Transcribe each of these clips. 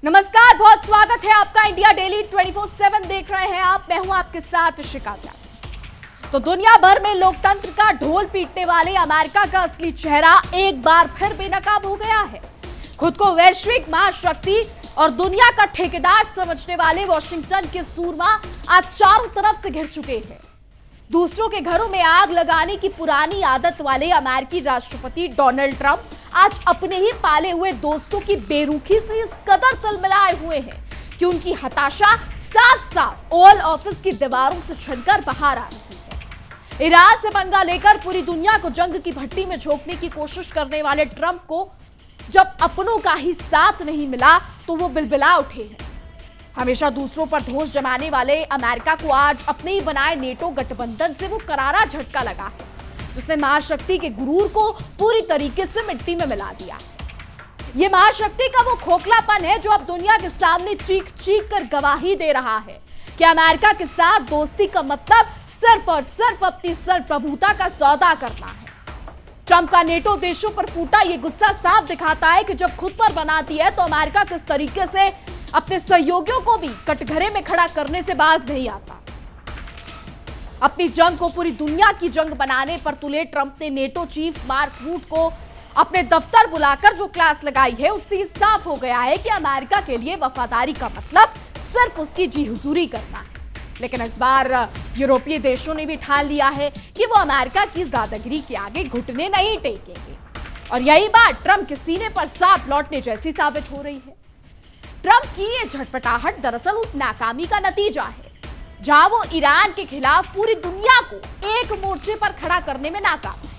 नमस्कार, बहुत स्वागत है आपका इंडिया डेली 24/7 देख रहे हैं आप। मैं हूं आपके साथ शिकारिया। तो दुनिया भर में लोकतंत्र का ढोल पीटने वाले अमेरिका का असली चेहरा एक बार फिर बेनकाब हो गया है। खुद को वैश्विक महाशक्ति और दुनिया का ठेकेदार समझने वाले वॉशिंगटन के सूरमा आज चारों तरफ से घिर चुके हैं। दूसरों के घरों में आग लगाने की पुरानी आदत वाले अमेरिकी राष्ट्रपति डोनाल्ड ट्रंप आज अपने ही पाले हुए दोस्तों की बेरुखी से इस कदर तलमलाए हुए हैं कि उनकी हताशा साफ साफ ओवल ऑफिस की दीवारों से छनकर बाहर आ रही है। ईरान से पंगा लेकर पूरी दुनिया को जंग की भट्टी में झोंकने की कोशिश करने वाले ट्रंप को जब अपनों का ही साथ नहीं मिला तो वो बिलबिला उठे हैं। हमेशा दूसरों पर दोष जमाने वाले अमेरिका को आज अपने ही बनाए नेटो गठबंधन से वो करारा झटका लगा है, जिसने महाशक्ति के गुरूर को पूरी तरीके से मिट्टी में मिला दिया। ये महाशक्ति का वो खोखलापन है जो अब दुनिया के सामने चीख चीख कर गवाही दे रहा है कि अमेरिका के साथ दोस्ती का मतलब सिर्फ और सिर्फ अपनी सर्वप्रभुता का सौदा करना है। ट्रंप का नेटो देशों पर फूटा ये गुस्सा साफ दिखाता है कि जब खुद पर बनाती है तो अमेरिका किस तरीके से अपने सहयोगियों को भी कटघरे में खड़ा करने से बाज नहीं आता। अपनी जंग को पूरी दुनिया की जंग बनाने पर तुले ट्रंप ने नेटो चीफ मार्क रूट को अपने दफ्तर बुलाकर जो क्लास लगाई है, उससे साफ हो गया है कि अमेरिका के लिए वफादारी का मतलब सिर्फ उसकी जी हुजूरी करना है। लेकिन इस बार यूरोपीय देशों ने भी ठान लिया है कि वो अमेरिका की दादागिरी के आगे घुटने नहीं टेकेंगे, और यही बात ट्रंप के सीने पर सांप लौटने जैसी साबित हो रही है। ट्रंप की ये झटपटाहट दरअसल उस नाकामी का नतीजा है जहां वो ईरान के खिलाफ पूरी दुनिया को एक मोर्चे पर खड़ा करने में नाकाम है।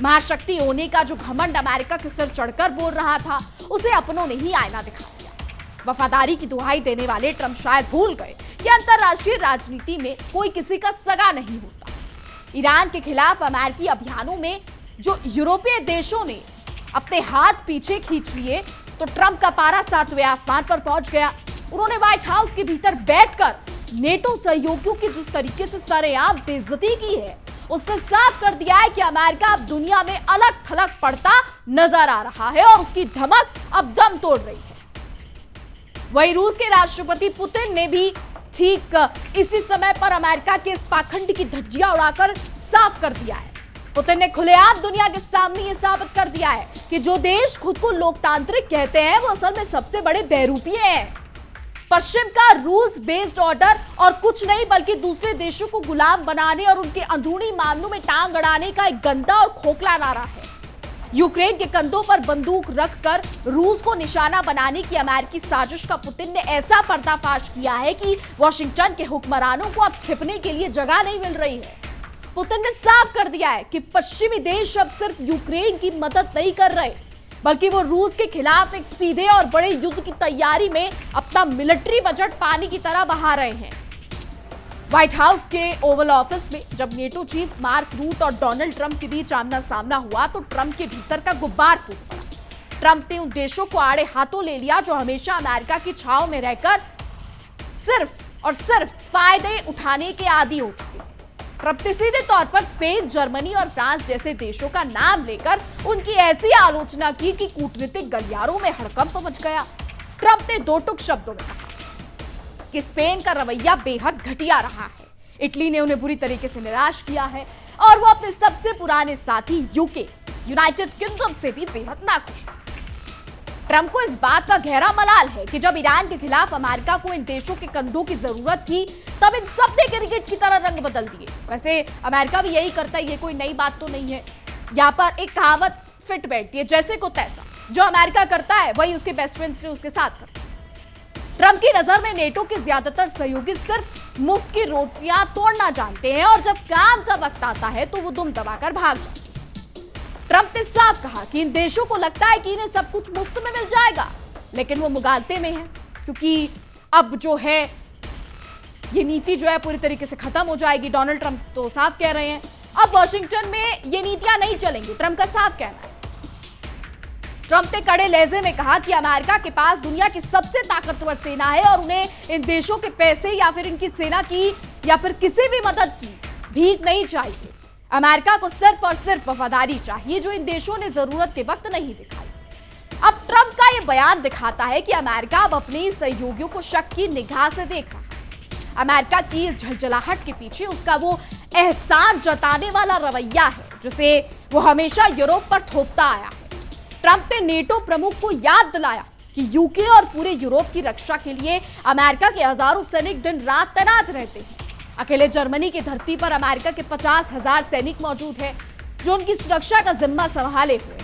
महाशक्ति होने का जो घमंड अमेरिका के सिर चढ़कर बोल रहा था, उसे अपनों ने ही आईना दिखा दिया। वफादारी की दुहाई देने वाले ट्रंप शायद भूल गए कि अंतरराष्ट्रीय राजनीति में कोई किसी का सगा नहीं होता। ईरान के खिलाफ अमेरिकी अभियानों में जो यूरोपीय देशों ने अपने हाथ पीछे खींच लिए, तो ट्रंप का पारा 7वें आसमान पर पहुंच गया। उन्होंने व्हाइट हाउस के भीतर बैठकर नेटो सहयोगियों की जिस तरीके से सरेआम बेइज्जती की है, उसने साफ कर दिया है कि अमेरिका अब दुनिया में अलग थलग पड़ता नजर आ रहा है और उसकी धमक अब दम तोड़ रही है। वहीं रूस के राष्ट्रपति पुतिन ने भी ठीक इसी समय पर अमेरिका के इस पाखंड की धज्जियां उड़ाकर साफ कर दिया है। पुतिन ने खुलेआम दुनिया के सामने ये साबित कर दिया है कि जो देश खुद को लोकतांत्रिक कहते हैं, वो असल में सबसे बड़े बहरूपीय हैं। पश्चिम का रूल्स बेस्ड ऑर्डर और कुछ नहीं बल्कि दूसरे देशों को गुलाम बनाने और उनके अंदरूनी मामलों में टांग अड़ाने का एक गंदा और खोखला नारा है। यूक्रेन के कंधों पर बंदूक रखकर रूस को निशाना बनाने की अमेरिकी साजिश का पुतिन ने ऐसा पर्दाफाश किया है कि वॉशिंगटन के हुक्मरानों को अब छिपने के लिए जगह नहीं मिल रही है। पुतिन ने साफ कर दिया है कि पश्चिमी देश अब सिर्फ यूक्रेन की मदद नहीं कर रहे, बल्कि वो रूस के खिलाफ एक सीधे और बड़े युद्ध की तैयारी में अपना मिलिट्री बजट पानी की तरह बहा रहे हैं। व्हाइट हाउस के ओवल ऑफिस में जब नेटो चीफ मार्क रूट और डोनाल्ड ट्रंप के बीच आमना सामना हुआ, तो ट्रंप के भीतर का गुब्बार फूट पड़ा। ट्रंप ने उन देशों को आड़े हाथों ले लिया जो हमेशा अमेरिका की छांव में रहकर सिर्फ और सिर्फ फायदे उठाने के आदी हो चुके। ट्रंप ने सीधे तौर पर स्पेन, जर्मनी और फ्रांस जैसे देशों का नाम लेकर उनकी ऐसी आलोचना की कि कूटनीतिक गलियारों में हड़कंप मच गया। ट्रंप ने दो टुक शब्दों में कहा कि स्पेन का रवैया बेहद घटिया रहा है, इटली ने उन्हें बुरी तरीके से निराश किया है और वो अपने सबसे पुराने साथी यूके, यूनाइटेड किंगडम से भी बेहद नाखुश। ट्रंप को इस बात का गहरा मलाल है कि जब ईरान के खिलाफ अमेरिका को इन देशों के कंधों की जरूरत थी, तब इन सब ने क्रिकेट की तरह रंग बदल दिए। वैसे अमेरिका भी यही करता है, ये कोई नई बात तो नहीं है। यहाँ पर एक कहावत फिट बैठती है, जैसे को तैसा। जो अमेरिका करता है वही उसके बेस्ट फ्रेंड्स ने उसके साथ करता है। ट्रंप की नजर में नेटो के ज्यादातर सहयोगी सिर्फ मुफ्त की रोटियां तोड़ना जानते हैं और जब काम का वक्त आता है तो वो दुम दबाकर भाग जाते हैं। ट्रंप ने साफ कहा कि इन देशों को लगता है कि इन्हें सब कुछ मुफ्त में मिल जाएगा, लेकिन वो मुगालते में हैं, क्योंकि अब जो है ये नीति जो है पूरी तरीके से खत्म हो जाएगी। डोनाल्ड ट्रंप तो साफ कह रहे हैं अब वॉशिंगटन में ये नीतियां नहीं चलेंगी। ट्रंप का साफ कहना है। ट्रंप ने कड़े लहजे में कहा कि अमेरिका के पास दुनिया की सबसे ताकतवर सेना है और उन्हें इन देशों के पैसे या फिर इनकी सेना की या फिर किसी भी मदद की भीख नहीं चाहिए। अमेरिका को सिर्फ और सिर्फ वफादारी चाहिए, जो इन देशों ने जरूरत के वक्त नहीं दिखाई। अब ट्रंप का यह बयान दिखाता है कि अमेरिका अब अपने सहयोगियों को शक की निगाह से देख रहा है। अमेरिका की इस झलझलाहट के पीछे उसका वो एहसान जताने वाला रवैया है जिसे वो हमेशा यूरोप पर थोपता आया है। ट्रंप ने नेटो प्रमुख को याद दिलाया कि यूके और पूरे यूरोप की रक्षा के लिए अमेरिका के हजारों सैनिक दिन रात तैनात रहते हैं। अकेले जर्मनी की धरती पर अमेरिका के 50,000 सैनिक मौजूद हैं जो उनकी सुरक्षा का जिम्मा संभाले हुए हैं।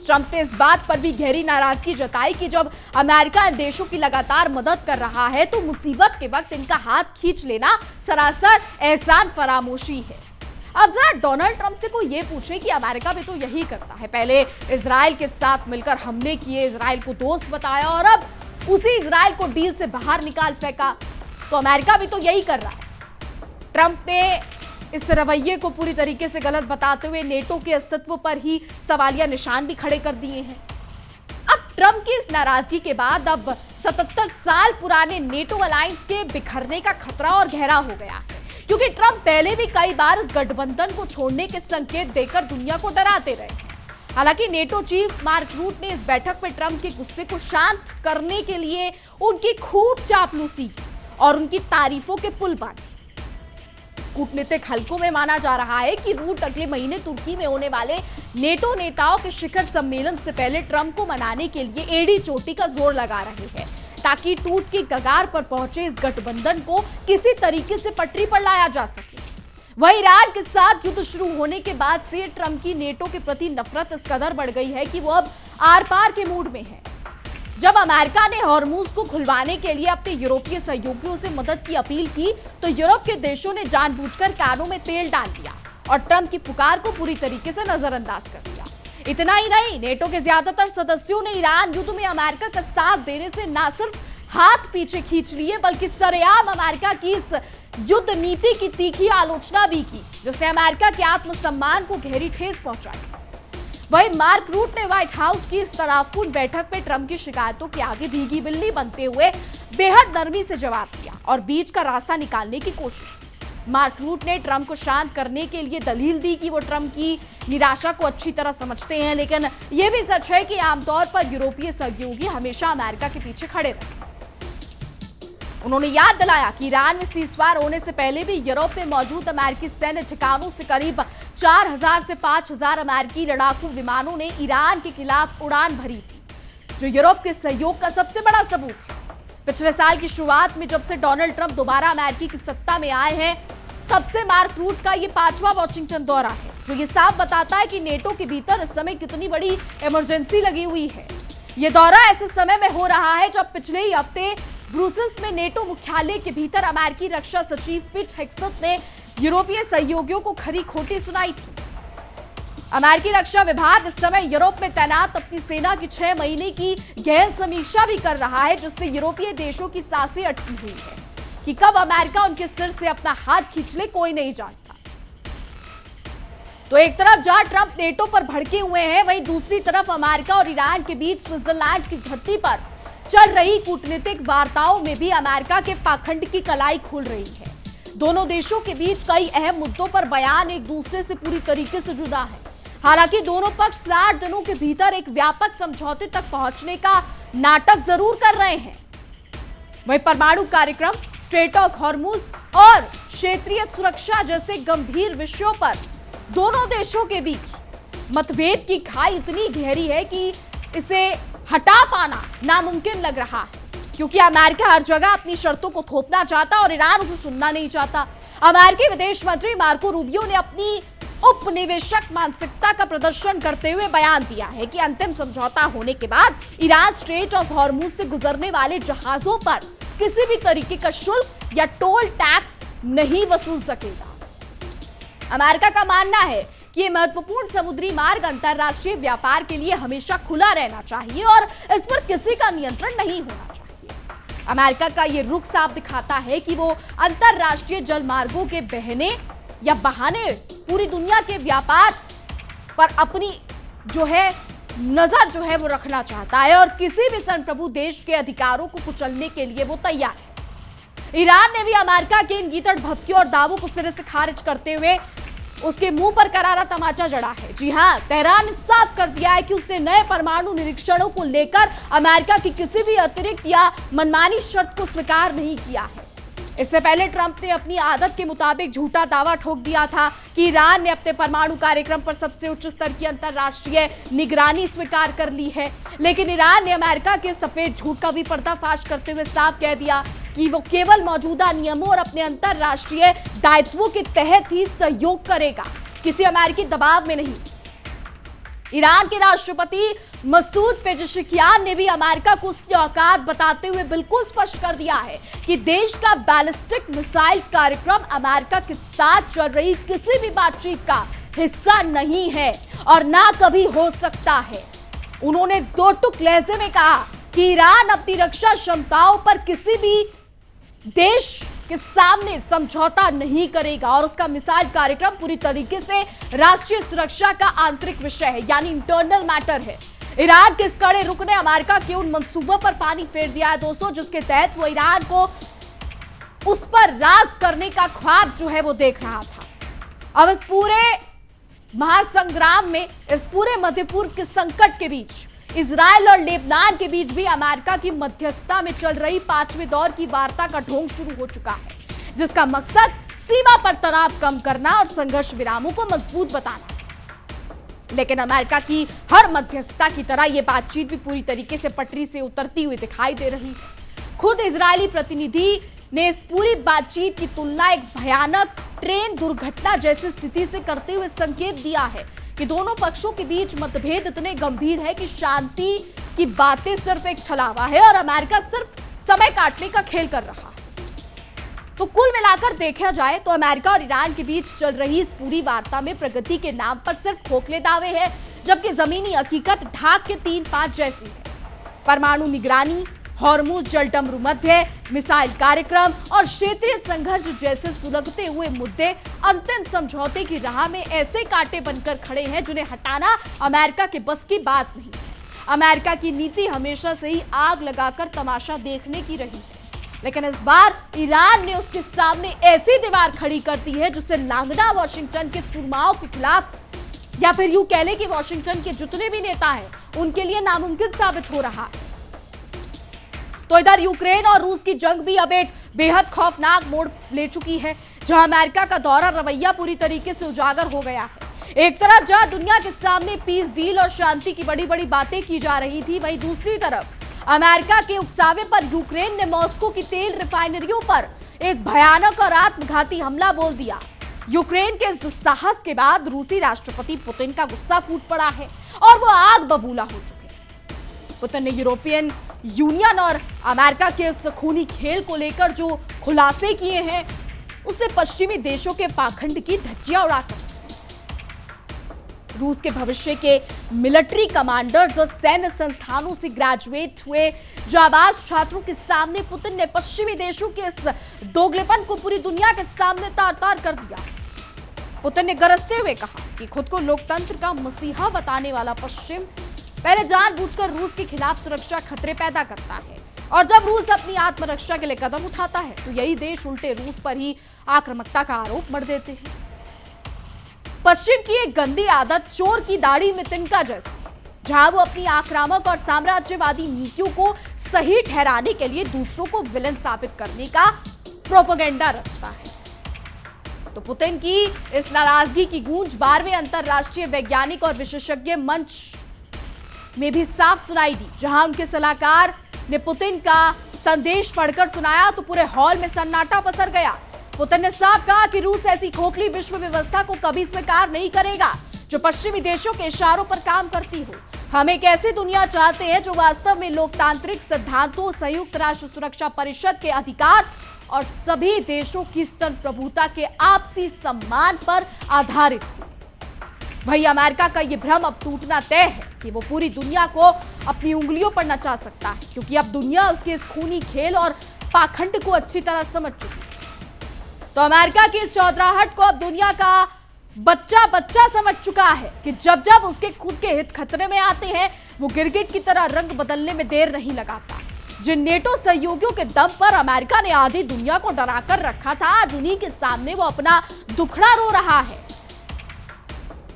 ट्रंप ने इस बात पर भी गहरी नाराजगी जताई कि जब अमेरिका इन देशों की लगातार मदद कर रहा है तो मुसीबत के वक्त इनका हाथ खींच लेना सरासर एहसान फरामोशी है। अब जरा डोनाल्ड ट्रंप से कोई ये पूछे कि अमेरिका भी तो यही करता है, पहले इजराइल के साथ मिलकर हमले किए, इजराइल को दोस्त बताया और अब उसी इजराइल को डील से बाहर निकाल फेंका, तो अमेरिका भी तो यही कर रहा है। ट्रंप ने इस रवैये को पूरी तरीके से गलत बताते हुए नेटो के अस्तित्व पर ही सवालिया निशान भी खड़े कर दिए हैं। अब ट्रंप की इस नाराजगी के बाद अब 77 साल पुराने नेटो अलायंस के बिखरने का खतरा और गहरा हो गया है, क्योंकि ट्रंप पहले भी कई बार इस गठबंधन को छोड़ने के संकेत देकर दुनिया को डराते रहे। हालांकि नेटो चीफ मार्क रूट ने इस बैठक में ट्रंप के गुस्से को शांत करने के लिए उनकी खूब चापलूसी की और उनकी तारीफों के पुल बांधे। कूटनीतिक हलकों में माना जा रहा है कि रूट अगले महीने तुर्की में होने वाले नेटो नेताओं के शिखर सम्मेलन से पहले ट्रंप को मनाने के लिए एड़ी चोटी का जोर लगा रहे हैं ताकि टूट की कगार पर पहुंचे इस गठबंधन को किसी तरीके से पटरी पर लाया जा सके। वहीं ईरान के साथ युद्ध शुरू होने के बाद से ट्रंप की नेटो के प्रति नफरत इस कदर बढ़ गई है कि वो अब आर पार के मूड में है। जब अमेरिका ने हॉर्मुज को खुलवाने के लिए अपने यूरोपीय सहयोगियों से मदद की अपील की तो यूरोप के देशों ने जानबूझकर कानों में तेल डाल दिया और ट्रंप की पुकार को पूरी तरीके से नजरअंदाज कर दिया। इतना ही नहीं, नेटो के ज्यादातर सदस्यों ने ईरान युद्ध में अमेरिका का साथ देने से न सिर्फ हाथ पीछे खींच लिए बल्कि सरेआम अमेरिका की इस युद्ध नीति की तीखी आलोचना भी की, जिसने अमेरिका के आत्मसम्मान को गहरी ठेस पहुंचाई। वहीं मार्क रूट ने व्हाइट हाउस की इस तनावपूर्ण बैठक में ट्रंप की शिकायतों के आगे भीगी बिल्ली बनते हुए बेहद नरमी से जवाब दिया और बीच का रास्ता निकालने की कोशिश की। मार्क रूट ने ट्रंप को शांत करने के लिए दलील दी कि वो ट्रंप की निराशा को अच्छी तरह समझते हैं, लेकिन यह भी सच है कि आमतौर पर यूरोपीय सहयोगी हमेशा अमेरिका के पीछे खड़े रहे। उन्होंने याद दिलाया कि ईरान में सीजफायर होने से पहले भी यूरोप में मौजूद अमेरिकी सैन्य ठिकानों से करीब 4,000 से 5,000 अमेरिकी लड़ाकू विमानों ने ईरान के खिलाफ उड़ान भरी थी, जो यूरोप के सहयोग का सबसे बड़ा सबूत है। पिछले साल की शुरुआत में जब से डोनाल्ड ट्रंप दोबारा अमेरिकी की सत्ता में आए हैं, तब से मार्क रूट का ये 5वां वॉशिंगटन दौरा है, जो ये साफ बताता है कि नेटो के भीतर इस समय कितनी बड़ी इमरजेंसी लगी हुई है। ये दौरा ऐसे समय में हो रहा है जब पिछले ही हफ्ते ब्रुसेल्स में नेटो मुख्यालय के भीतर अमेरिकी रक्षा सचिव पीट हेग्सेथ ने यूरोपीय सहयोगियों को खरी खोटी सुनाई थी। अमेरिकी रक्षा विभाग इस समय यूरोप में तैनात अपनी सेना की 6 महीने की गहन समीक्षा भी कर रहा है, जिससे यूरोपीय देशों की सांसें अटकी हुई है कि कब अमेरिका उनके सिर से अपना हाथ खींच ले, कोई नहीं जानता। तो एक तरफ जहां ट्रंप नेटो पर भड़के हुए हैं, वहीं दूसरी तरफ अमेरिका और ईरान के बीच स्विट्जरलैंड की धरती पर चल रही कूटनीतिक वार्ताओं में भी अमेरिका के पाखंड की कलाई खुल रही है। दोनों देशों के बीच कई अहम मुद्दों पर बयान एक दूसरे से पूरी तरीके से जुदा है। हालांकि दोनों पक्ष 60 दिनों के भीतर एक व्यापक समझौते तक पहुंचने का नाटक जरूर कर रहे हैं। वहीं परमाणु कार्यक्रम, स्ट्रेट ऑफ हॉर्मुज और क्षेत्रीय सुरक्षा जैसे गंभीर विषयों पर दोनों देशों के बीच मतभेद की खाई इतनी गहरी है कि इसे हटा पाना नामुमकिन लग रहा है, क्योंकि अमेरिका हर जगह अपनी शर्तों को थोपना चाहता और ईरान उसे सुनना नहीं चाहता। अमेरिकी विदेश मंत्री मार्को रूबियो ने अपनी उपनिवेशक मानसिकता का प्रदर्शन करते हुए बयान दिया है कि अंतिम समझौता होने के बाद ईरान स्ट्रेट ऑफ हॉर्मुज से गुजरने वाले जहाजों पर किसी भी तरीके का शुल्क या टोल टैक्स नहीं वसूल सकेगा। अमेरिका का मानना है कि ये महत्वपूर्ण समुद्री मार्ग अंतरराष्ट्रीय व्यापार के लिए हमेशा खुला रहना चाहिए और इस पर किसी का नियंत्रण नहीं होना चाहिए। अमेरिका का ये रुख साफ दिखाता है कि वो अंतरराष्ट्रीय जल मार्गों के बहने या बहाने पूरी दुनिया के व्यापार पर अपनी नजर वो रखना चाहता है और किसी भी संप्रभु देश के अधिकारों को कुचलने के लिए वो तैयार है। ईरान ने भी अमेरिका के इन गीदड़ भभकियों और दावों को सिरे से खारिज करते हुए उसके मुंह पर करारा तमाचा जड़ा है। जी हां, तेहरान ने साफ कर दिया है कि उसने नए परमाणु निरीक्षणों को लेकर अमेरिका की किसी भी अतिरिक्त या मनमानी शर्त को स्वीकार नहीं किया है। इससे पहले ट्रंप ने अपनी आदत के मुताबिक झूठा दावा ठोक दिया था कि ईरान ने अपने परमाणु कार्यक्रम पर सबसे उच्च स्तर की अंतर्राष्ट्रीय निगरानी स्वीकार कर ली है। लेकिन ईरान ने अमेरिका के सफेद झूठ का भी पर्दाफाश करते हुए साफ कह दिया कि वो केवल मौजूदा नियमों और अपने अंतर्राष्ट्रीय दायित्वों के तहत ही सहयोग करेगा, किसी अमेरिकी दबाव में नहीं। ईरान के राष्ट्रपति मसूद पेजेशिकियान ने भी अमेरिका को उसकी औकात बताते हुए बिल्कुल स्पष्ट कर दिया है कि देश का बैलिस्टिक मिसाइल कार्यक्रम अमेरिका के साथ चल रही किसी भी बातचीत का हिस्सा नहीं है और ना कभी हो सकता है। उन्होंने दो टुक लहजे में कहा कि ईरान अपनी रक्षा क्षमताओं पर किसी भी देश के सामने समझौता नहीं करेगा और उसका मिसाइल कार्यक्रम पूरी तरीके से राष्ट्रीय सुरक्षा का आंतरिक विषय है, यानी इंटरनल मैटर है। ईरान के इस कड़े रुख ने अमेरिका के उन मंसूबों पर पानी फेर दिया है दोस्तों, जिसके तहत वो ईरान को उस पर राज करने का ख्वाब जो है वो देख रहा था। अब इस पूरे महासंग्राम में, इस पूरे मध्य पूर्व के संकट के बीच इजराइल और लेबनान के बीच भी अमेरिका की मध्यस्थता में चल रही 5वें दौर की वार्ता का ढोंग शुरू हो चुका है, जिसका मकसद सीमा पर तनाव कम करना और संघर्ष विरामों को मजबूत बताना। लेकिन अमेरिका की हर मध्यस्थता की तरह यह बातचीत भी पूरी तरीके से पटरी से उतरती हुई दिखाई दे रही है। खुद इजरायली प्रतिनिधि ने इस पूरी बातचीत की तुलना एक भयानक ट्रेन दुर्घटना जैसी स्थिति से करते हुए संकेत दिया है कि दोनों पक्षों के बीच मतभेद इतने गंभीर है कि शांति की बातें सिर्फ एक छलावा है और अमेरिका सिर्फ समय काटने का खेल कर रहा है। तो कुल मिलाकर देखा जाए तो अमेरिका और ईरान के बीच चल रही इस पूरी वार्ता में प्रगति के नाम पर सिर्फ खोखले दावे हैं, जबकि जमीनी हकीकत ढाक के 3-5 जैसी है। परमाणु निगरानी, हॉर्मुज जलडमरू मध्य, मिसाइल कार्यक्रम और क्षेत्रीय संघर्ष जैसे सुलगते हुए मुद्दे अंतिम समझौते की राह में ऐसे कांटे बनकर खड़े हैं जिन्हें हटाना अमेरिका के बस की बात नहीं है। अमेरिका की नीति हमेशा से ही आग लगाकर तमाशा देखने की रही है, लेकिन इस बार ईरान ने उसके सामने ऐसी दीवार खड़ी कर दी है जिसे लांघना वॉशिंगटन के सुरमाओं के खिलाफ, या फिर यूं कह ले कि वॉशिंगटन के जितने भी नेता हैं उनके लिए नामुमकिन साबित हो रहा है। तो इधर यूक्रेन और रूस की जंग भी अब एक बेहद खौफनाक मोड़ ले चुकी है, जहां अमेरिका का दोहरा रवैया पूरी तरीके से उजागर हो गया है। एक तरफ जहां दुनिया के सामने पीस डील और शांति की बड़ी बड़ी बातें की जा रही थी, वहीं दूसरी तरफ अमेरिका के उकसावे पर यूक्रेन ने मॉस्को की तेल रिफाइनरियों पर एक भयानक और आत्मघाती हमला बोल दिया। यूक्रेन के इस दुस्साहस के बाद रूसी राष्ट्रपति पुतिन का गुस्सा फूट पड़ा है और वो आग बबूला हो चुके हैं। पुतिन ने यूरोपियन यूनियन और अमेरिका के इस खूनी खेल को लेकर जो खुलासे किए हैं, उसने पश्चिमी देशों के पाखंड की धज्जियां उड़ाकर रूस के भविष्य के मिलिट्री कमांडर्स और सैन्य संस्थानों से ग्रेजुएट हुए जाबाज छात्रों के सामने पुतिन ने पश्चिमी देशों के इस दोगलेपन को पूरी दुनिया के सामने तार-तार कर दिया। पुतिन ने गरजते हुए कहा कि खुद को लोकतंत्र का मसीहा बताने वाला पश्चिम पहले जानबूझकर रूस के खिलाफ सुरक्षा खतरे पैदा करता है, और जब रूस अपनी आत्मरक्षा के लिए कदम उठाता है तो यही देश उल्टे रूस पर ही आक्रामकता का आरोप मढ़ देते हैं। पश्चिम की एक गंदी आदत चोर की दाढ़ी में तिनका जैसी, जहां वो अपनी आक्रामक और साम्राज्यवादी नीतियों को सही ठहराने के लिए दूसरों को विलन साबित करने का प्रोपेगेंडा रचता है। तो पुतिन की इस नाराजगी की गूंज 12वें अंतरराष्ट्रीय वैज्ञानिक और विशेषज्ञ मंच में भी साफ सुनाई दी, जहां उनके सलाहकार ने पुतिन का संदेश पढ़कर सुनाया तो पूरे हॉल में सन्नाटा पसर गया। पुतिन ने साफ कहा कि रूस ऐसी खोखली विश्व व्यवस्था को कभी स्वीकार नहीं करेगा जो पश्चिमी देशों के इशारों पर काम करती हो। हम एक ऐसी दुनिया चाहते हैं जो वास्तव में लोकतांत्रिक सिद्धांतों, संयुक्त राष्ट्र सुरक्षा परिषद के अधिकार और सभी देशों की संप्रभुता के आपसी सम्मान पर आधारित हो। वही अमेरिका का यह भ्रम अब टूटना तय है कि वो पूरी दुनिया को अपनी उंगलियों पर नचा सकता है, क्योंकि अब दुनिया उसके इस खूनी खेल और पाखंड को अच्छी तरह समझ चुकी है। तो अमेरिका की इस चौधराहट को अब दुनिया का बच्चा समझ चुका है कि जब जब उसके खुद के हित खतरे में आते हैं, वो गिरगिट की तरह रंग बदलने में देर नहीं लगाता। जिन नेटो सहयोगियों के दम पर अमेरिका ने आधी दुनिया को डराकर रखा था, आज उन्हीं के सामने वो अपना दुखड़ा रो रहा है।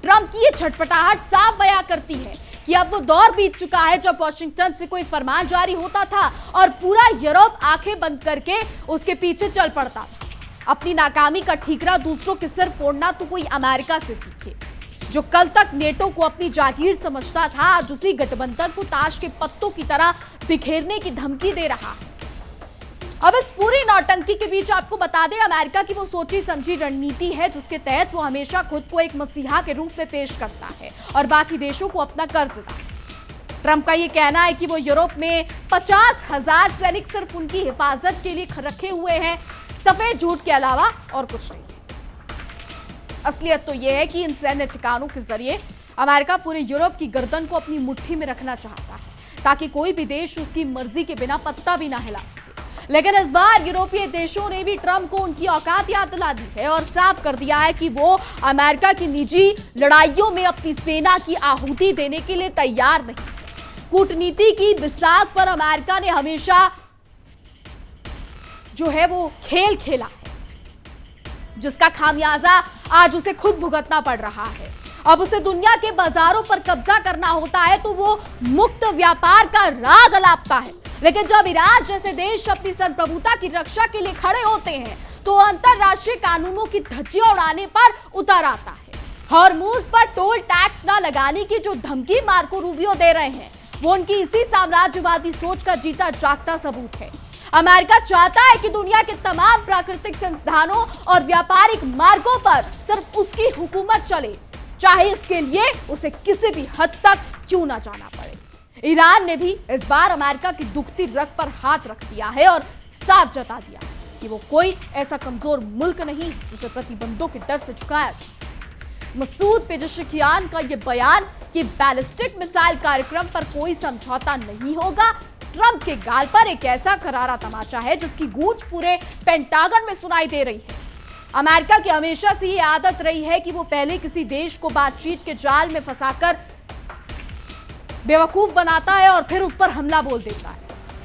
ट्रंप की ये छटपटाहट साफ बयां करती है कि अब वो दौर बीत चुका है जब वॉशिंगटन से कोई फरमान जारी होता था और पूरा यूरोप आंखें बंद करके उसके पीछे चल पड़ता था। अपनी नाकामी का ठीकरा दूसरों के सिर फोड़ना तो कोई अमेरिका से सीखे। जो कल तक नेटो को अपनी जागीर समझता था, आज उसी गठबंधन को ताश के पत्तों की तरह बिखेरने की धमकी दे रहा है। अब इस पूरी नौटंकी के बीच आपको बता दें, अमेरिका की वो सोची समझी रणनीति है जिसके तहत वो हमेशा खुद को एक मसीहा के रूप में पेश करता है और बाकी देशों को अपना कर्जदार। ट्रंप का ये कहना है कि वो यूरोप में 50,000 सैनिक सिर्फ उनकी हिफाजत के लिए रखे हुए हैं, सफेद झूठ के अलावा और कुछ नहीं है। असलियत तो यह है कि इन सैन्य ठिकानों के जरिए अमेरिका पूरे यूरोप की गर्दन को अपनी मुट्ठी में रखना चाहता है ताकि कोई भी देश उसकी मर्जी के बिना पत्ता भी ना हिला सके। लेकिन इस बार यूरोपीय देशों ने भी ट्रंप को उनकी औकात याद दिला दी है और साफ कर दिया है कि वो अमेरिका की निजी लड़ाइयों में अपनी सेना की आहुति देने के लिए तैयार नहीं है। कूटनीति की बिसात पर अमेरिका ने हमेशा जो है वो खेल खेला है, जिसका खामियाजा आज उसे खुद भुगतना पड़ रहा है। अब उसे दुनिया के बाजारों पर कब्जा करना होता है तो वो मुक्त व्यापार का राग अलापता है, लेकिन जब ईरान जैसे देश अपनी संप्रभुता की रक्षा के लिए खड़े होते हैं तो अंतरराष्ट्रीय कानूनों की धज्जियां उड़ाने पर उतर आता है। हॉर्मुज पर टोल टैक्स न लगाने की जो धमकी मार्को रूबियो दे रहे हैं वो उनकी इसी साम्राज्यवादी सोच का जीता जागता सबूत है। अमेरिका चाहता है कि दुनिया के तमाम प्राकृतिक संसाधनों और व्यापारिक मार्गों पर सिर्फ उसकी हुकूमत चले, चाहे इसके लिए उसे किसी भी हद तक क्यों ना जाना पड़े। ईरान ने भी इस बार अमेरिका की दुखती रग पर हाथ रख दिया है और साफ जता दिया कि वो कोई ऐसा कमजोर मुल्क नहीं जिसे प्रतिबंधों के डर से झुकाया जा सके। मसूद पेजेशकियान का यह बयान कि बैलिस्टिक मिसाइल कार्यक्रम पर कोई समझौता नहीं होगा, ट्रंप के गाल पर एक ऐसा करारा तमाचा है जिसकी गूंज पूरे पेंटागन में सुनाई दे रही है। अमेरिका की हमेशा से ये आदत रही है कि वो पहले किसी देश को बातचीत के जाल में फंसाकर बेवकूफ बनाता है और फिर उस पर हमला बोल देता है।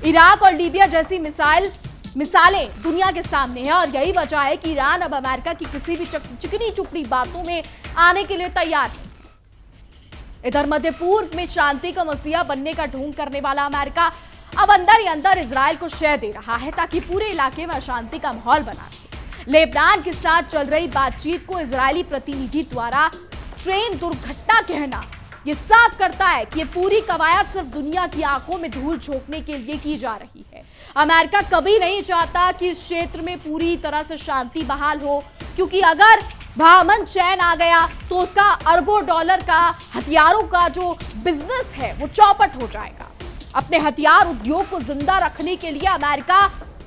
इराक और लीबिया जैसी मिसालें दुनिया के सामने हैं और यही वजह है कि ईरान अब अमेरिका की किसी भी चिकनी चुपड़ी बातों में आने के लिए तैयार है। इधर मध्य पूर्व में शांति का मसीहा बनने का ढोंग करने वाला अमेरिका अब अंदर ही अंदर इजराइल को शय दे रहा है ताकि पूरे इलाके में अशांति का माहौल बना रहे। लेबनान के साथ चल रही बातचीत को इजरायली प्रतिनिधि द्वारा ट्रेन दुर्घटना कहना ये साफ करता है कि ये पूरी कवायद सिर्फ दुनिया की आंखों में धूल झोंकने के लिए की जा रही है। अमेरिका कभी नहीं चाहता कि इस क्षेत्र में पूरी तरह से शांति बहाल हो, क्योंकि अगर वहां अमन चैन आ गया तो उसका अरबों डॉलर का हथियारों का जो बिजनेस है वो चौपट हो जाएगा। अपने हथियार उद्योग को जिंदा रखने के लिए अमेरिका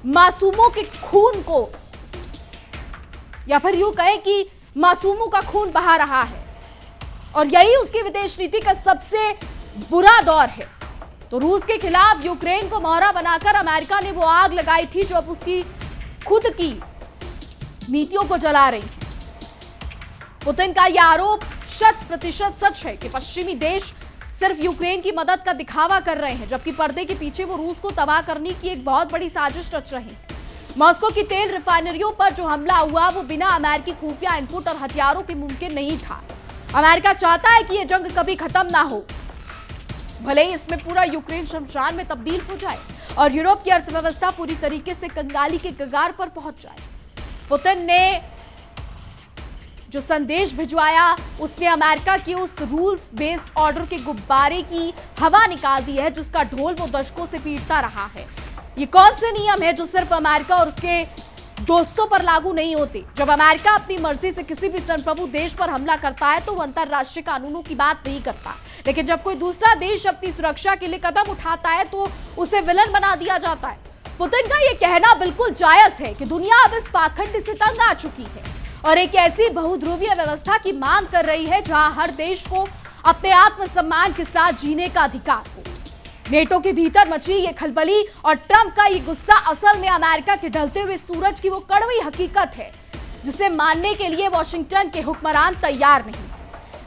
मासूमों के खून को, या फिर यूं कहें कि मासूमों का खून बहा रहा है और यही उसकी विदेश नीति का सबसे बुरा दौर है। तो रूस के खिलाफ यूक्रेन को मोहरा बनाकर अमेरिका ने वो आग लगाई थी जो अब उसकी खुद की नीतियों को जला रही है। पुतिन का यह आरोप 100% सच है कि पश्चिमी देश सिर्फ यूक्रेन की मदद का दिखावा कर रहे हैं, जबकि पर्दे के पीछे वो रूस को तबाह करने की एक बहुत बड़ी साजिश रच रही है। मॉस्को की तेल रिफाइनरियों पर जो हमला हुआ वो बिना अमेरिकी खुफिया इनपुट और हथियारों के मुमकिन नहीं था। अमेरिका चाहता है कि यह जंग कभी खत्म ना हो, भले ही इसमें पूरा यूक्रेन शमशान में तब्दील हो जाए और यूरोप की अर्थव्यवस्था पूरी तरीके से कंगाली के कगार पर पहुंच जाए। पुतिन ने जो संदेश भिजवाया उसने अमेरिका की उस रूल्स बेस्ड ऑर्डर के गुब्बारे की हवा निकाल दी है जिसका ढोल वो दशकों से पीटता रहा है। ये कौन से नियम है जो सिर्फ अमेरिका और उसके दोस्तों पर लागू नहीं होते? जब अमेरिका अपनी मर्जी से किसी भी संप्रभु देश पर हमला करता है तो वो अंतरराष्ट्रीय कानूनों की बात नहीं करता, लेकिन जब कोई दूसरा देश अपनी सुरक्षा के लिए कदम उठाता है तो उसे विलन बना दिया जाता है। पुतिन का यह कहना बिल्कुल जायज है कि दुनिया अब इस पाखंड से तंग आ चुकी है और एक ऐसी बहुध्रुवीय व्यवस्था की मांग कर रही है जहां हर देश को अपने आत्मसम्मान के साथ जीने का अधिकार हो। नेटो के भीतर मची ये खलबली और ट्रंप का ये गुस्सा असल में अमेरिका के ढलते हुए सूरज की वो कड़वी हकीकत है जिसे मानने के लिए वॉशिंगटन के हुक्मरान तैयार नहीं।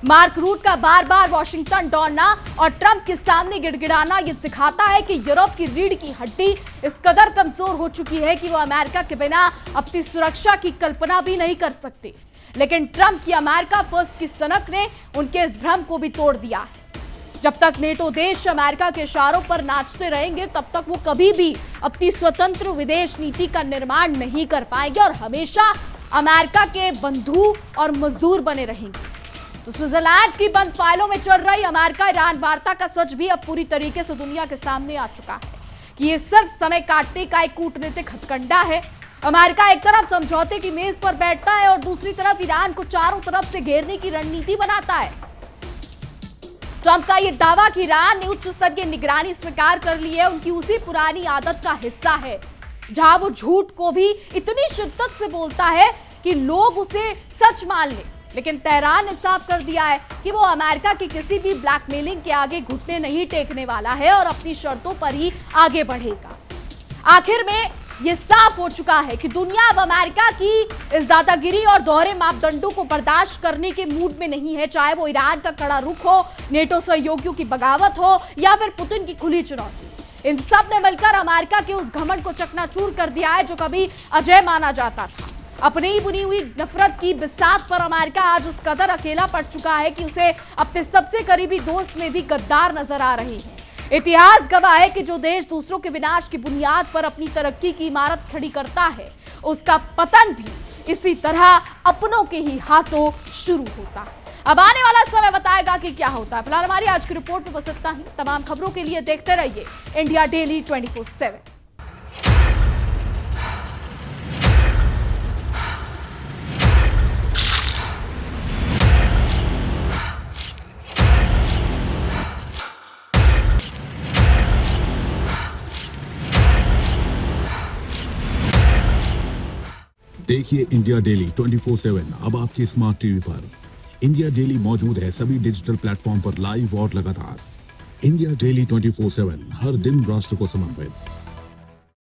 मार्क रूट का बार बार वॉशिंगटन दौड़ना और ट्रंप के सामने गिड़गिड़ाना ये दिखाता है कि यूरोप की रीढ़ की हड्डी इस कदर कमजोर हो चुकी है कि वो अमेरिका के बिना अपनी सुरक्षा की कल्पना भी नहीं कर सकते। लेकिन ट्रंप की अमेरिका फर्स्ट की सनक ने उनके इस भ्रम को भी तोड़ दिया है। जब तक नेटो देश अमेरिका के इशारों पर नाचते रहेंगे, तब तक वो कभी भी अपनी स्वतंत्र विदेश नीति का निर्माण नहीं कर पाएंगे और हमेशा अमेरिका के बंधु और मजदूर बने रहेंगे। तो स्विट्जरलैंड की बंद फाइलों में चल रही अमेरिका ईरान वार्ता का सच भी अब पूरी तरीके से दुनिया के सामने आ चुका है कि ये सिर्फ समय काटने का एक कूटनीतिक हथकंडा है। अमेरिका एक तरफ समझौते की मेज पर बैठता है और दूसरी तरफ ईरान को चारों तरफ से घेरने की रणनीति बनाता है। ट्रंप का यह दावा कि ईरान ने उच्च स्तरीय निगरानी स्वीकार कर ली है, उनकी उसी पुरानी आदत का हिस्सा है, जहां वो झूठ को भी इतनी शिद्दत से बोलता है कि लोग उसे सच मान लें। लेकिन तेहरान ने साफ कर दिया है कि वो अमेरिका की किसी भी ब्लैकमेलिंग के आगे घुटने नहीं टेकने वाला है और अपनी शर्तों पर ही आगे बढ़ेगा। आखिर में ये साफ हो चुका है कि दुनिया अब अमेरिका की इस दादागिरी और दोहरे मापदंडों को बर्दाश्त करने के मूड में नहीं है, चाहे वो ईरान का कड़ा रुख हो, नेटो सहयोगियों की बगावत हो या फिर पुतिन की खुली चुनौती। इन सब ने मिलकर अमेरिका के उस घमंड को चकनाचूर कर दिया है जो कभी अजय माना जाता था। अपनी ही बुनी हुई नफरत की बिसात पर अमेरिका आज उस कदर अकेला पड़ चुका है कि उसे अपने सबसे करीबी दोस्त में भी गद्दार नजर आ रही है। इतिहास गवाह है कि जो देश दूसरों के विनाश की बुनियाद पर अपनी तरक्की की इमारत खड़ी करता है, उसका पतन भी इसी तरह अपनों के ही हाथों शुरू होता है। अब आने वाला समय बताएगा कि क्या होता है। फिलहाल हमारी आज की रिपोर्ट में बस इतना ही। तमाम खबरों के लिए देखते रहिए इंडिया डेली 24/7। देखिए इंडिया डेली 24/7 अब आपके स्मार्ट टीवी पर। इंडिया डेली मौजूद है सभी डिजिटल प्लेटफॉर्म पर लाइव और लगातार। इंडिया डेली 24/7 हर दिन राष्ट्र को समर्पित।